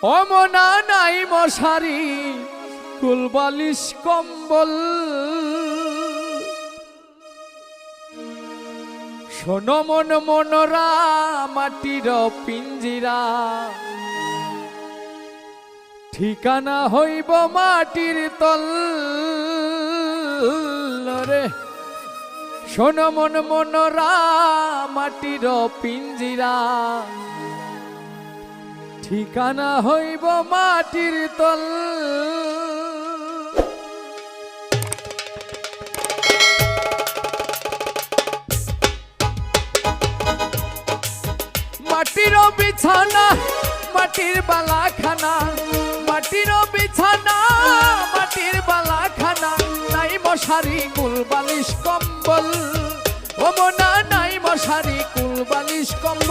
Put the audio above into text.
অমনা নাই মশারি কুল বালিশ কম্বল শোনো মন মনরা মাটির পিঞ্জিরা ঠিকানা হইব মাটির তল রে শোনো মন মনরা মাটির পিঞ্জিরা ঠিকানা হইব মাটির তল মাটির বিছানা মাটির বালাখানা মাটির বিছানা মাটির বালাখানা নাই মশারি কুল বালিশ কম্বল ও মনা নাই মশারি কুল বালিশ কম্বল